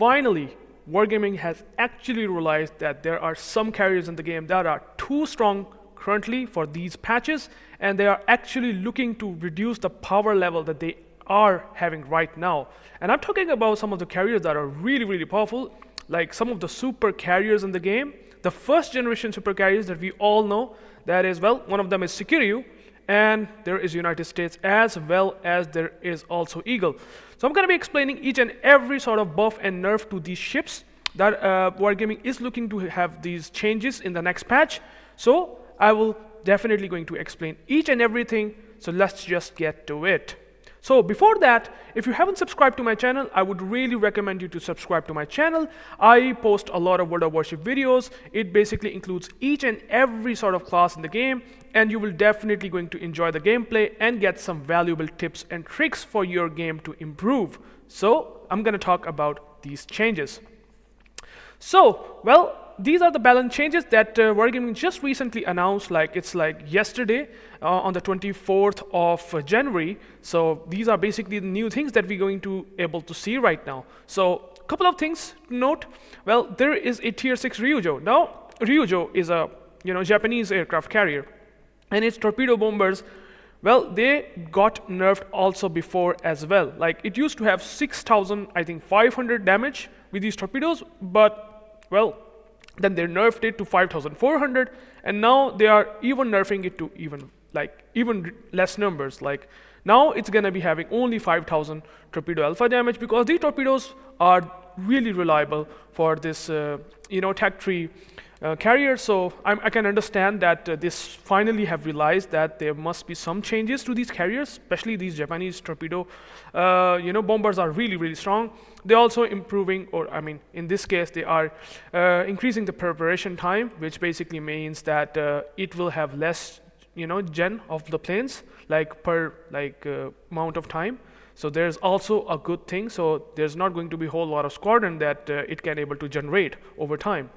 finally, Wargaming has actually realized that there are some carriers in the game that are too strong currently for these patches, and they are actually looking to reduce the power level that they are having right now. And I'm talking about some of the carriers that are really, really powerful, like some of the super carriers in the game. The first generation super carriers that we all know, that is, well, one of them is Sekiryu, and there is United States, as well as there is also Eagle. So I'm going to be explaining each and every sort of buff and nerf to these ships that Wargaming is looking to have these changes in the next patch. So I will definitely going to explain each and everything. So let's just get to it. So before that, if you haven't subscribed to my channel, I would really recommend you to subscribe to my channel. I post a lot of World of Warships videos. It basically includes each and every sort of class in the game, and you will definitely going to enjoy the gameplay and get some valuable tips and tricks for your game to improve. So I'm going to talk about these changes. So, well, these are the balance changes that Wargaming just recently announced, it's like yesterday on the 24th of January. So these are basically the new things that we're going to able to see right now. So a couple of things to note. Well, there is a tier 6 Ryujo. Now, Ryujo is a Japanese aircraft carrier, and its torpedo bombers, well, they got nerfed also before as well. Like, it used to have 6,000, I think, 500 damage with these torpedoes, but, well, then they nerfed it to 5,400, and now they are even nerfing it to even less numbers. Like, now it's going to be having only 5,000 torpedo alpha damage, because these torpedoes are really reliable for this Tech 3 carrier. So I can understand that this finally have realized that there must be some changes to these carriers, especially these Japanese torpedo bombers are really, really strong. They're also improving, or I mean, in this case, they are increasing the preparation time, which basically means that it will have less gen of the planes, per amount of time. So there's also a good thing. So there's not going to be a whole lot of squadron that it can able to generate over time.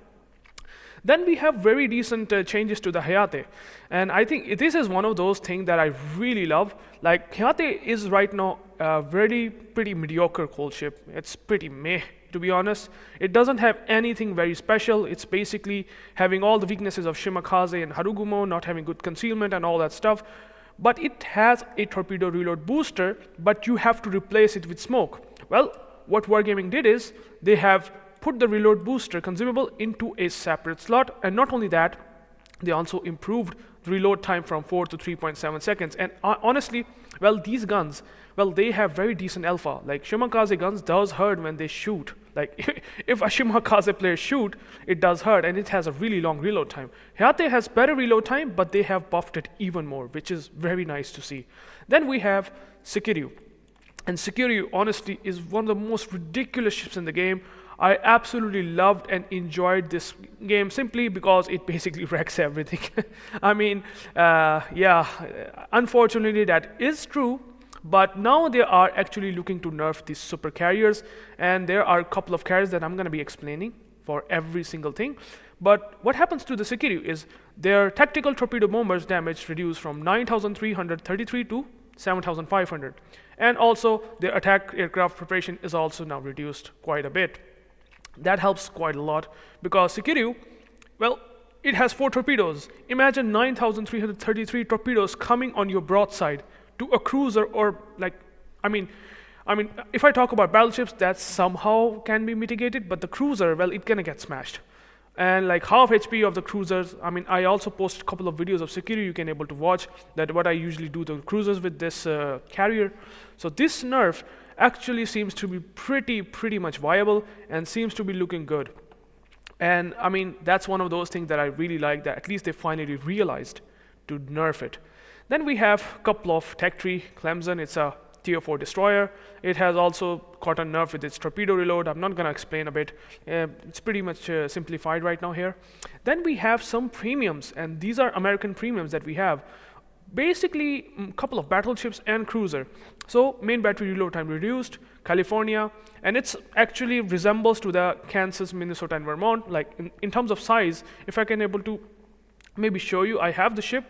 Then we have very decent changes to the Hayate, and I think this is one of those things that I really love. Like, Hayate is right now a pretty mediocre coal ship. It's pretty meh, to be honest. It doesn't have anything very special. It's basically having all the weaknesses of Shimakaze and Harugumo, not having good concealment and all that stuff. But it has a torpedo reload booster, but you have to replace it with smoke. Well, what Wargaming did is they have put the reload booster consumable into a separate slot, and not only that, they also improved the reload time from 4 to 3.7 seconds. And honestly, well, these guns, well, they have very decent alpha. Like, Shimakaze guns does hurt when they shoot. Like, if a Shimakaze player shoot, it does hurt, and it has a really long reload time. Hayate has better reload time, but they have buffed it even more, which is very nice to see. Then we have Sekiryu. And Sekiryu, honestly, is one of the most ridiculous ships in the game. I absolutely loved and enjoyed this game simply because it basically wrecks everything. I mean, yeah, unfortunately that is true, but now they are actually looking to nerf these super carriers, and there are a couple of carriers that I'm going to be explaining for every single thing. But what happens to the Sekiryu is their tactical torpedo bombers damage reduced from 9,333 to 7,500, and also their attack aircraft preparation is also now reduced quite a bit. That helps quite a lot, because Sekiryu, well, it has 4 torpedoes. Imagine 9,333 torpedoes coming on your broadside to a cruiser, or I mean, if I talk about battleships, that somehow can be mitigated, but the cruiser, well, it gonna get smashed. And like half HP of the cruisers. I mean, I also post a couple of videos of Sekiryu you can able to watch, that what I usually do to cruisers with this carrier. So this nerf actually seems to be pretty much viable and seems to be looking good. And I mean, that's one of those things that I really like, that at least they finally realized to nerf it. Then we have a couple of Tech 3 Clemson. It's a tier 4 destroyer. It has also caught a nerf with its torpedo reload. I'm not going to explain a bit. It's pretty much simplified right now here. Then we have some premiums, and these are American premiums that we have. Basically, a couple of battleships and cruiser. So main battery reload time reduced, California, and it's actually resembles to the Kansas, Minnesota, and Vermont. Like in terms of size, if I can able to maybe show you, I have the ship,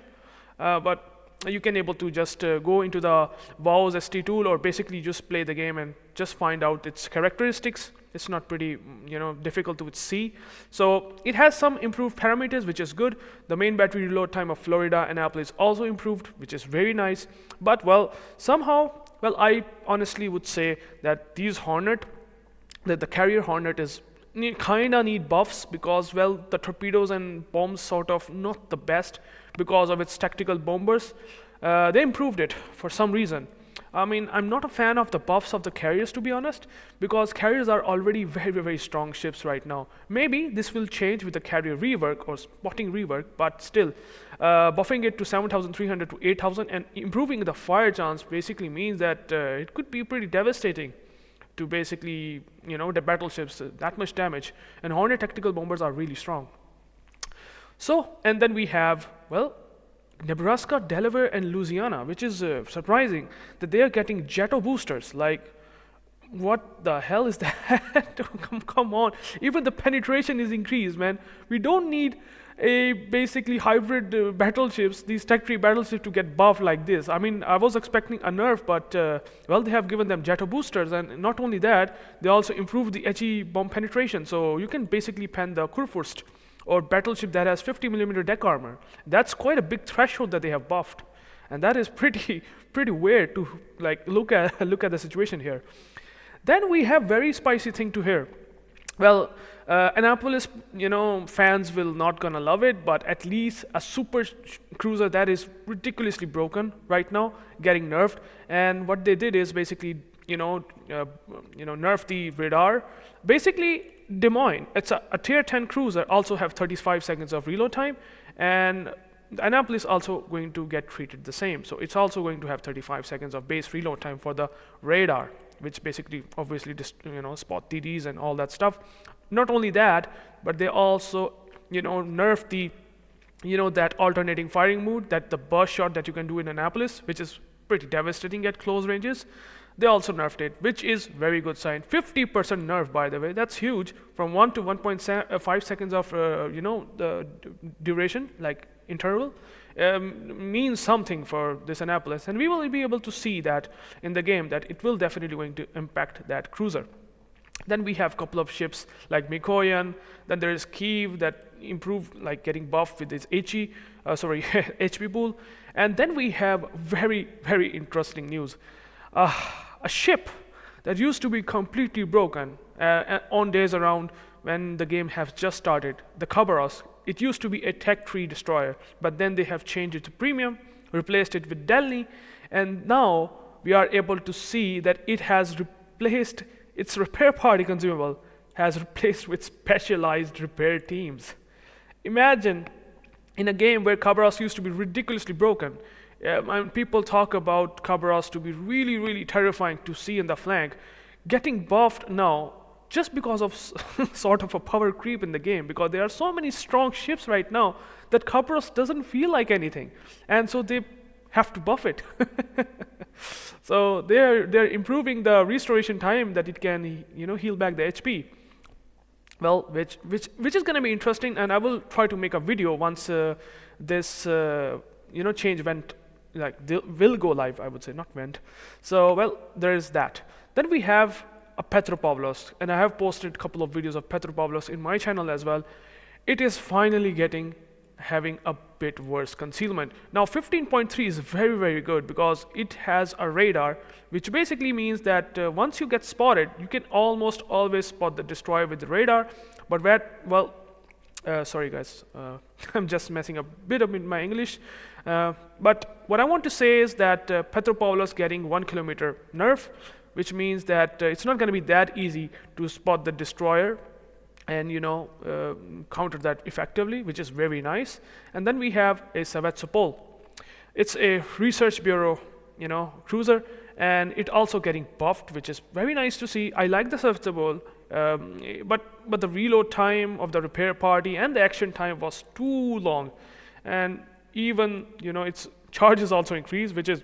but you can able to just go into the WoW's ST tool, or basically just play the game and just find out its characteristics. It's not pretty, difficult to see. So it has some improved parameters, which is good. The main battery reload time of Florida Annapolis also improved, which is very nice. But I honestly would say that the carrier Hornet is kind of need buffs, because the torpedoes and bombs sort of not the best because of its tactical bombers. They improved it for some reason. I mean, I'm not a fan of the buffs of the carriers, to be honest, because carriers are already very, very strong ships right now. Maybe this will change with the carrier rework or spotting rework, but still, buffing it to 7,300 to 8,000 and improving the fire chance basically means that it could be pretty devastating to basically, the battleships, that much damage. And Hornet tactical bombers are really strong. So, and then we have, Nebraska, Delaware, and Louisiana, which is surprising that they are getting Jetto boosters. Like, what the hell is that? Come on. Even the penetration is increased, man. We don't need a basically hybrid battleships, these tech tree battleships, to get buffed like this. I mean, I was expecting a nerf, but they have given them Jetto boosters, and not only that, they also improved the HE bomb penetration. So you can basically pen the Kurfürst or battleship that has 50mm deck armor. That's quite a big threshold that they have buffed, and that is pretty weird to look at the situation here. Then we have very spicy thing to hear. Annapolis, fans will not gonna love it, but at least a super cruiser that is ridiculously broken right now getting nerfed. And what they did is basically, nerf the radar. Basically, Des Moines, it's a tier 10 cruiser, also have 35 seconds of reload time, and Annapolis also going to get treated the same. So it's also going to have 35 seconds of base reload time for the radar, which basically obviously spot TDs and all that stuff. Not only that, but they also nerf the that alternating firing mode, that the burst shot that you can do in Annapolis, which is pretty devastating at close ranges. They also nerfed it, which is very good sign. 50% nerf, by the way. That's huge. From 1 to 1.5 seconds of the duration, like interval, means something for this Annapolis, and we will be able to see that in the game, that it will definitely going to impact that cruiser. Then we have a couple of ships like Mikoyan. Then there is Kiev that improved, like getting buffed with its HP pool. And then we have very, very interesting news. A ship that used to be completely broken on days around when the game has just started, the Khabarovsk. It used to be a tech tree destroyer, but then they have changed it to premium, replaced it with Delhi, and now we are able to see that it has replaced its repair party consumable, has replaced with specialized repair teams. Imagine in a game where Khabarovsk used to be ridiculously broken. People talk about Khabarovsk to be really, really terrifying to see in the flank. Getting buffed now just because of sort of a power creep in the game, because there are so many strong ships right now that Khabarovsk doesn't feel like anything, and so they have to buff it. So they're improving the restoration time that it can heal back the HP. Which is going to be interesting, and I will try to make a video once this change went, will go live, I would say, not went. So there is that. Then we have a Petropavlovsk, and I have posted a couple of videos of Petropavlovsk in my channel as well. It is finally having a bit worse concealment. Now 15.3 is very, very good because it has a radar, which basically means that once you get spotted, you can almost always spot the destroyer with the radar. But sorry guys, I'm just messing a bit up in my English. But what I want to say is that Petropavlovsk getting 1 kilometer nerf, which means that it's not going to be that easy to spot the destroyer and counter that effectively, which is very nice. And then we have a Sevastopol. It's a research bureau cruiser, and it also getting buffed, which is very nice to see. I like the Sevastopol, but the reload time of the repair party and the action time was too long, and even its charges also increased, which is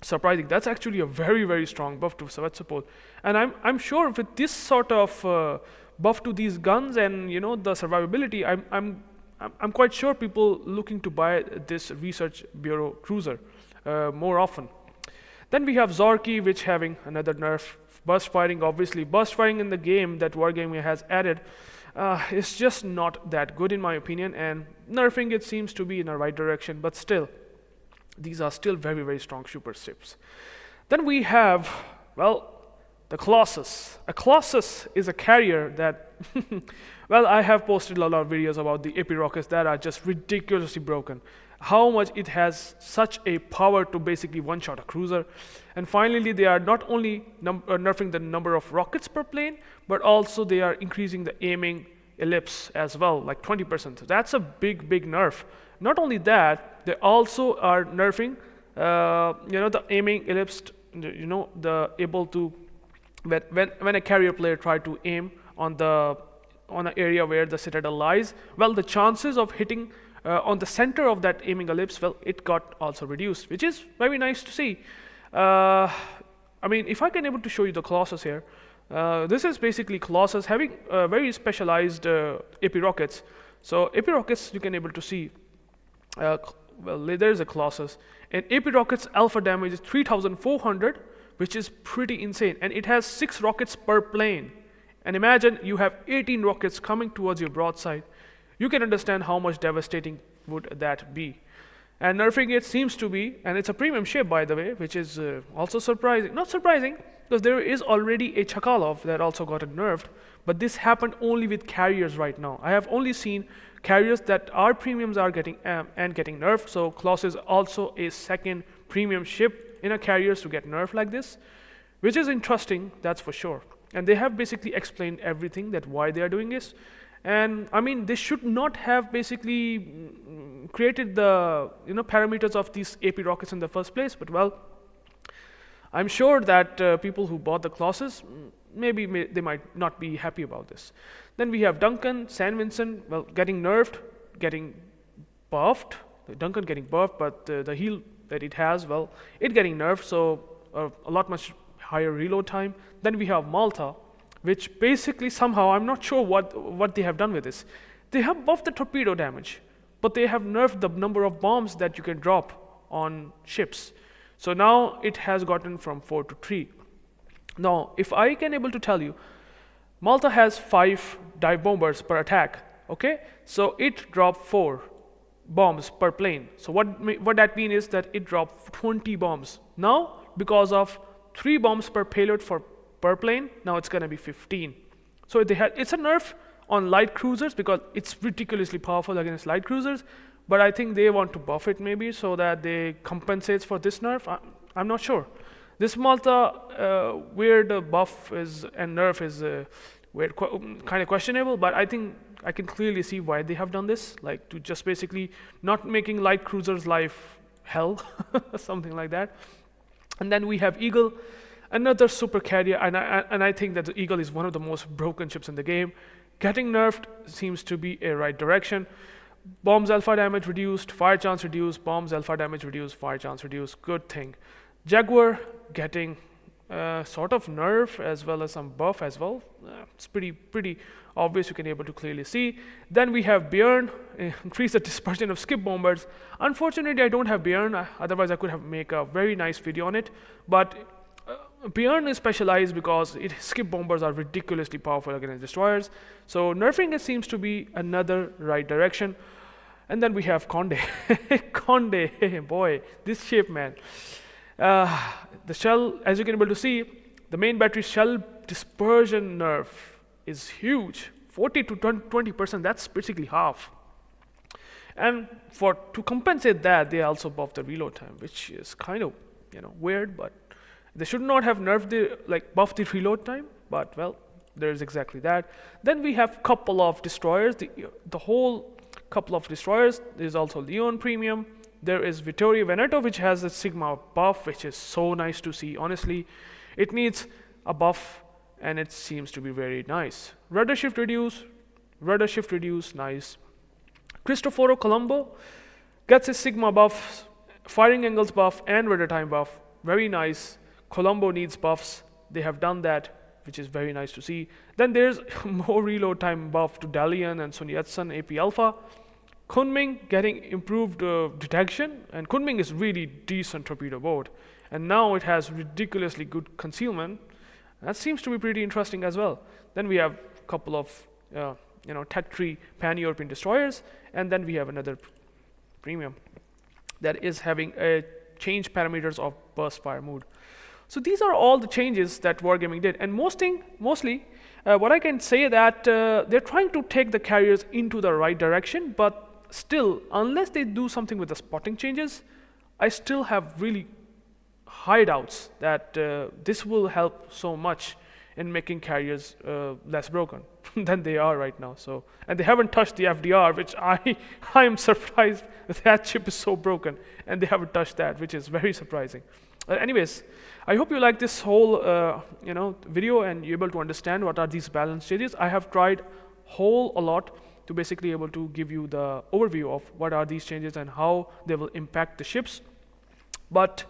surprising. That's actually a very, very strong buff to Sevastopol, and I'm sure with this sort of buff to these guns and the survivability, I'm quite sure people looking to buy this research bureau cruiser more often. Then we have Zorki, which having another nerf burst firing, obviously. Burst firing in the game that Wargaming has added is just not that good in my opinion, and nerfing it seems to be in the right direction, but still, these are still very, very strong super ships. Then we have, well, the Colossus. A Colossus is a carrier that, well, I have posted a lot of videos about the AP rockets that are just ridiculously broken. How much it has such a power to basically one-shot a cruiser. And finally, they are not only nerfing the number of rockets per plane, but also they are increasing the aiming ellipse as well, like 20%. So that's a big, big nerf. Not only that, they also are nerfing, the aiming ellipse, the able to, when a carrier player try to aim on an area where the citadel lies, well, the chances of hitting on the center of that aiming ellipse, well, it got also reduced, which is very nice to see. I mean, if I can able to show you the Colossus here, this is basically Colossus having very specialized AP rockets. So AP rockets, you can able to see, well, there's a Colossus, and AP rockets alpha damage is 3,400, which is pretty insane, and it has 6 rockets per plane. And imagine you have 18 rockets coming towards your broadside. You can understand how much devastating would that be. And nerfing it seems to be, and it's a premium ship by the way, which is also surprising. Not surprising, because there is already a Chkalov that also got nerfed, but this happened only with carriers right now. I have only seen carriers that are premiums are getting getting nerfed, so Colossus is also a second premium ship in a carriers to get nerfed like this, which is interesting, that's for sure. And they have basically explained everything that why they are doing this. And I mean, they should not have basically created the parameters of these AP rockets in the first place, but well, I'm sure that people who bought the Colossus, they might not be happy about this. Then we have Duncan, St. Vincent, well, getting nerfed, getting buffed. The Duncan getting buffed, but the heal that it has, well, it getting nerfed, so a lot much higher reload time. Then we have Malta, which basically somehow, I'm not sure what they have done with this. They have buffed the torpedo damage, but they have nerfed the number of bombs that you can drop on ships. So now it has gotten from 4 to 3. Now, if I can able to tell you, Malta has 5 dive bombers per attack, okay? So it dropped 4 bombs per plane. So what that means is that it dropped 20 bombs. Now, because of 3 bombs per payload per plane, now it's going to be 15. So it's a nerf on light cruisers because it's ridiculously powerful against light cruisers, but I think they want to buff it maybe so that they compensates for this nerf. I'm not sure. This Malta weird buff is and nerf is weird, kind of questionable, but I think I can clearly see why they have done this, like to just basically not making light cruisers' life hell, something like that. And then we have Eagle, another super carrier, and I think that the Eagle is one of the most broken ships in the game. Getting nerfed seems to be a right direction. Bombs alpha damage reduced, fire chance reduced, bombs alpha damage reduced, fire chance reduced, good thing. Jaguar getting sort of nerf as well as some buff as well. It's pretty obvious, you can able to clearly see. Then we have Bjorn, increase the dispersion of skip bombers. Unfortunately, I don't have Bjorn, otherwise I could have make a very nice video on it. But Bjorn is specialized because skip bombers are ridiculously powerful against destroyers. So nerfing it seems to be another right direction. And then we have Conde. Conde, boy, this ship, man. The shell, as you can able to see, the main battery shell dispersion nerf is huge. 40 to 20%, that's basically half. And to compensate that, they also buff the reload time, which is kind of weird, but they should not have nerfed buffed the reload time, but well, there's exactly that. Then we have couple of destroyers, the whole couple of destroyers. There's also Leon Premium. There is Vittorio Veneto, which has a Sigma buff, which is so nice to see. Honestly, it needs a buff, and it seems to be very nice. Rudder shift reduce, nice. Cristoforo Colombo gets his Sigma buff, firing angles buff, and rudder time buff. Very nice. Colombo needs buffs. They have done that, which is very nice to see. Then there's more reload time buff to Dalian and Sun Yat-sen AP Alpha. Kunming getting improved detection, and Kunming is really decent torpedo boat, and now it has ridiculously good concealment. That seems to be pretty interesting as well. Then we have a couple of Tech Tree Pan-European destroyers, and then we have another premium that is having a change parameters of burst fire mode. So these are all the changes that Wargaming did, and mostly what I can say that they're trying to take the carriers into the right direction, but still, unless they do something with the spotting changes, I still have really high doubts that this will help so much in making carriers less broken than they are right now. So, and they haven't touched the FDR, which I am surprised that chip is so broken, and they haven't touched that, which is very surprising. Anyways, I hope you like this whole video and you're able to understand what are these balance changes. I have tried a lot to basically able to give you the overview of what are these changes and how they will impact the ships. But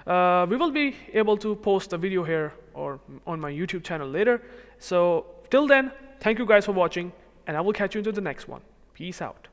we will be able to post a video here or on my YouTube channel later. So till then, thank you guys for watching, and I will catch you into the next one. Peace out.